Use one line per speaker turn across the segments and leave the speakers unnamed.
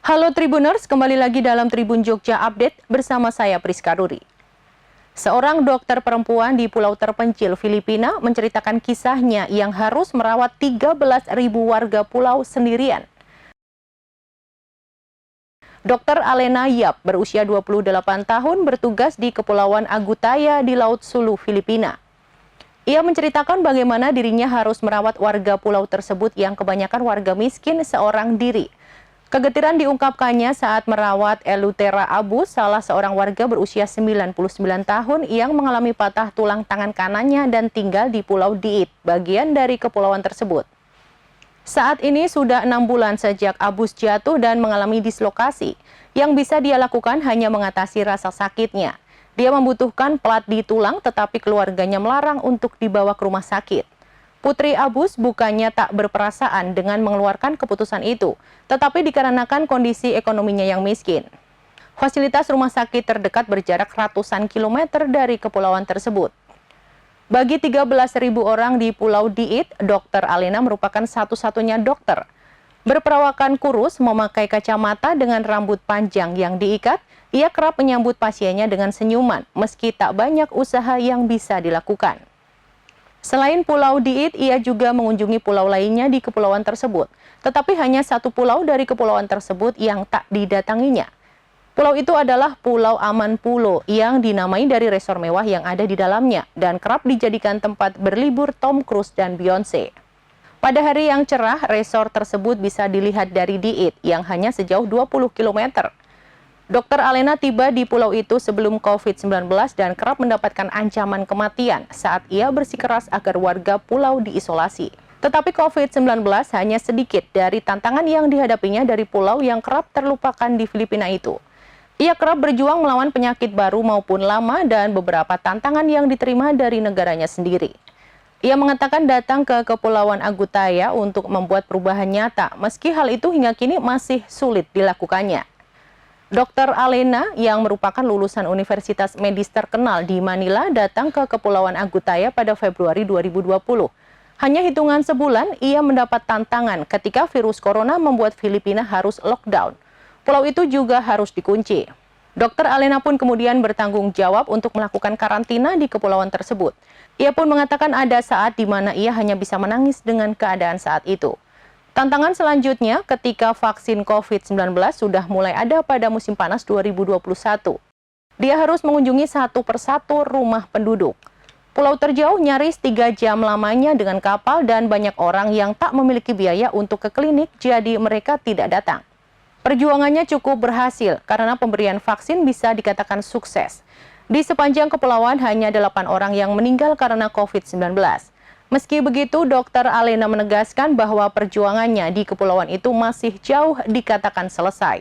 Halo Tribuners, kembali lagi dalam Tribun Jogja Update bersama saya Priska Ruri. Seorang dokter perempuan di pulau terpencil Filipina menceritakan kisahnya yang harus merawat 13.000 warga pulau sendirian. Dr. Alena Yap berusia 28 tahun bertugas di Kepulauan Agutaya di Laut Sulu, Filipina. Ia menceritakan bagaimana dirinya harus merawat warga pulau tersebut yang kebanyakan warga miskin seorang diri. Kegetiran diungkapkannya saat merawat Elutera Abu, salah seorang warga berusia 99 tahun yang mengalami patah tulang tangan kanannya dan tinggal di Pulau Diit, bagian dari kepulauan tersebut. Saat ini sudah 6 bulan sejak Abus jatuh dan mengalami dislokasi. Yang bisa dia lakukan hanya mengatasi rasa sakitnya. Dia membutuhkan plat di tulang, tetapi keluarganya melarang untuk dibawa ke rumah sakit. Putri Abus bukannya tak berperasaan dengan mengeluarkan keputusan itu, tetapi dikarenakan kondisi ekonominya yang miskin. Fasilitas rumah sakit terdekat berjarak ratusan kilometer dari kepulauan tersebut. Bagi 13.000 orang di Pulau Diit, Dr. Alena merupakan satu-satunya dokter. Berperawakan kurus, memakai kacamata dengan rambut panjang yang diikat, ia kerap menyambut pasiennya dengan senyuman, meski tak banyak usaha yang bisa dilakukan. Selain Pulau Diit, ia juga mengunjungi pulau lainnya di kepulauan tersebut. Tetapi hanya satu pulau dari kepulauan tersebut yang tak didatanginya. Pulau itu adalah Pulau Aman Pulo yang dinamai dari resor mewah yang ada di dalamnya dan kerap dijadikan tempat berlibur Tom Cruise dan Beyonce. Pada hari yang cerah, resor tersebut bisa dilihat dari Diit yang hanya sejauh 20 km. Dr. Alena tiba di pulau itu sebelum COVID-19 dan kerap mendapatkan ancaman kematian saat ia bersikeras agar warga pulau diisolasi. Tetapi COVID-19 hanya sedikit dari tantangan yang dihadapinya dari pulau yang kerap terlupakan di Filipina itu. Ia kerap berjuang melawan penyakit baru maupun lama dan beberapa tantangan yang diterima dari negaranya sendiri. Ia mengatakan datang ke Kepulauan Agutaya untuk membuat perubahan nyata, meski hal itu hingga kini masih sulit dilakukannya. Dr. Alena yang merupakan lulusan Universitas Medis terkenal di Manila datang ke Kepulauan Agutaya pada Februari 2020. Hanya hitungan sebulan, ia mendapat tantangan ketika virus corona membuat Filipina harus lockdown. Pulau itu juga harus dikunci. Dr. Alena pun kemudian bertanggung jawab untuk melakukan karantina di kepulauan tersebut. Ia pun mengatakan ada saat di mana ia hanya bisa menangis dengan keadaan saat itu. Tantangan selanjutnya ketika vaksin COVID-19 sudah mulai ada pada musim panas 2021. Dia harus mengunjungi satu persatu rumah penduduk. Pulau terjauh nyaris 3 jam lamanya dengan kapal dan banyak orang yang tak memiliki biaya untuk ke klinik, jadi mereka tidak datang. Perjuangannya cukup berhasil karena pemberian vaksin bisa dikatakan sukses. Di sepanjang kepulauan hanya 8 orang yang meninggal karena COVID-19. Meski begitu, Dr. Alena menegaskan bahwa perjuangannya di kepulauan itu masih jauh dikatakan selesai.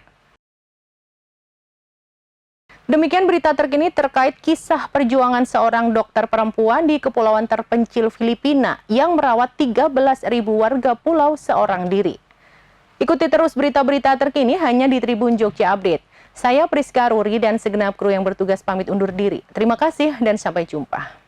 Demikian berita terkini terkait kisah perjuangan seorang dokter perempuan di kepulauan terpencil Filipina yang merawat 13.000 warga pulau seorang diri. Ikuti terus berita-berita terkini hanya di Tribun Jogja Update. Saya Priska Ruri dan segenap kru yang bertugas pamit undur diri. Terima kasih dan sampai jumpa.